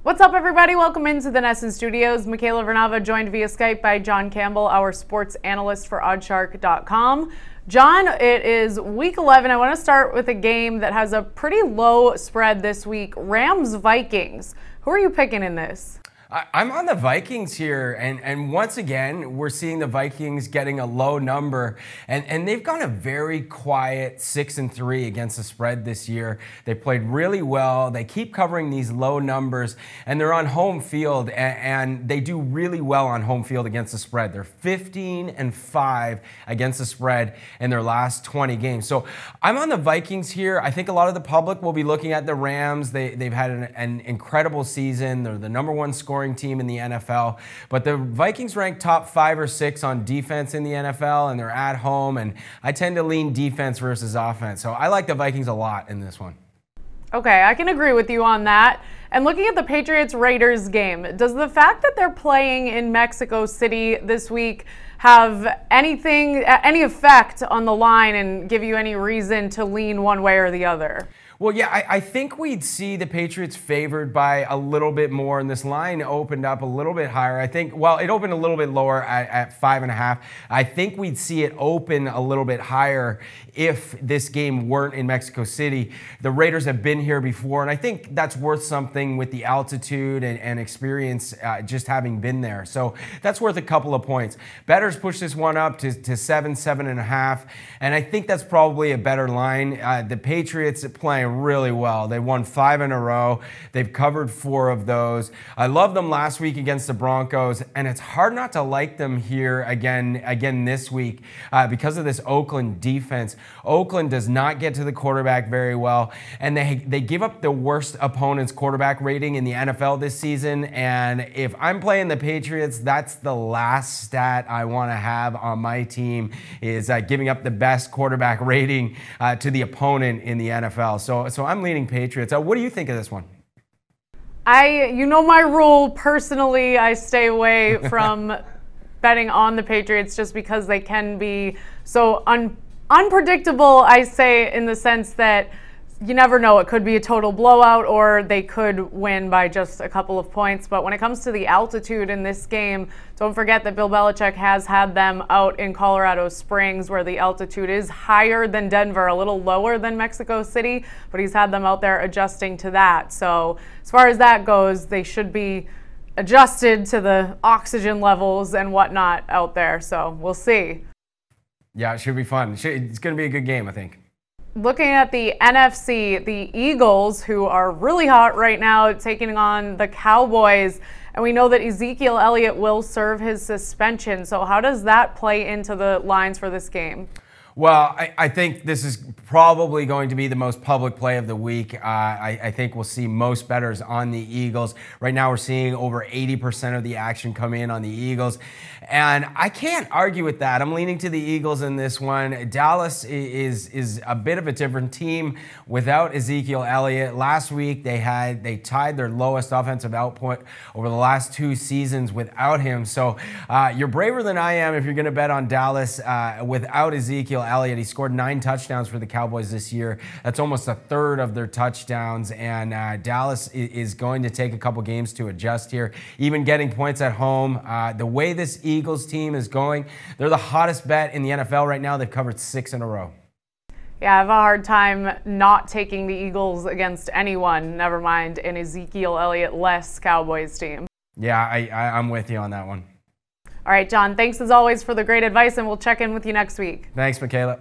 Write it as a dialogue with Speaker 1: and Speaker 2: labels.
Speaker 1: What's up, everybody? Welcome into the Nesson Studios. Michaela Vernava joined via Skype by John Campbell, our sports analyst for OddsShark.com. John, it is week 11. I want to start with a game that has a pretty low spread this week. Rams-Vikings. Who are you picking in this?
Speaker 2: I'm on the Vikings here, and once again, we're seeing the Vikings getting a low number, and they've gone a very quiet 6-3 against the spread this year. They played really well. They keep covering these low numbers, and they're on home field, and they do really well on home field against the spread. They're 15-5 against the spread in their last 20 games. So I'm on the Vikings here. I think a lot of the public will be looking at the Rams. They've had an incredible season. They're the #1 scoring team in the NFL, but the Vikings rank top 5 or 6 on defense in the NFL, and they're at home, and I tend to lean defense versus offense. So I like the Vikings a lot in this one.
Speaker 1: Okay, I can agree with you on that. And looking at the Patriots Raiders game, does the fact that they're playing in Mexico City this week have any effect on the line and give you any reason to lean one way or the other?
Speaker 2: Well, yeah, I think we'd see the Patriots favored by a little bit more, and this line opened up a little bit higher. I think, well, it opened a little bit lower at 5.5. I think we'd see it open a little bit higher if this game weren't in Mexico City. The Raiders have been here before, and I think that's worth something with the altitude and experience just having been there. So that's worth a couple of points. Bettors push this one up to 7.5, and I think that's probably a better line. The Patriots are playing really well. They won 5 in a row. They've covered 4 of those. I love them last week against the Broncos, and it's hard not to like them here again this week because of this Oakland defense. Oakland does not get to the quarterback very well, and they give up the worst opponent's quarterback rating in the NFL this season, and if I'm playing the Patriots, that's the last stat I want to have on my team, is giving up the best quarterback rating to the opponent in the NFL. So I'm leaning Patriots. What do you think of this one?
Speaker 1: You know my rule. Personally, I stay away from betting on the Patriots just because they can be so unpredictable, I say, in the sense that you never know. It could be a total blowout, or they could win by just a couple of points. But when it comes to the altitude in this game, don't forget that Bill Belichick has had them out in Colorado Springs, where the altitude is higher than Denver, a little lower than Mexico City, but he's had them out there adjusting to that. So as far as that goes, they should be adjusted to the oxygen levels and whatnot out there. So we'll see.
Speaker 2: Yeah, it should be fun. It's going to be a good game, I think.
Speaker 1: Looking at the NFC, the Eagles, who are really hot right now, taking on the Cowboys. And we know that Ezekiel Elliott will serve his suspension. So how does that play into the lines for this game?
Speaker 2: Well, I think this is probably going to be the most public play of the week. I think we'll see most bettors on the Eagles. Right now we're seeing over 80% of the action come in on the Eagles. And I can't argue with that. I'm leaning to the Eagles in this one. Dallas is a bit of a different team without Ezekiel Elliott. Last week they tied their lowest offensive output over the last 2 seasons without him. So you're braver than I am if you're going to bet on Dallas without Ezekiel Elliott. He scored 9 touchdowns for the Cowboys this year. That's almost a third of their touchdowns, and Dallas is going to take a couple games to adjust here, even getting points at home. The way this Eagles team is going, they're the hottest bet in the NFL right now. They've covered 6 in a row.
Speaker 1: Yeah, I have a hard time not taking the Eagles against anyone, never mind an Ezekiel Elliott-less Cowboys team.
Speaker 2: Yeah, I'm with you on that one.
Speaker 1: All right, John, thanks as always for the great advice, and we'll check in with you next week.
Speaker 2: Thanks, Michaela.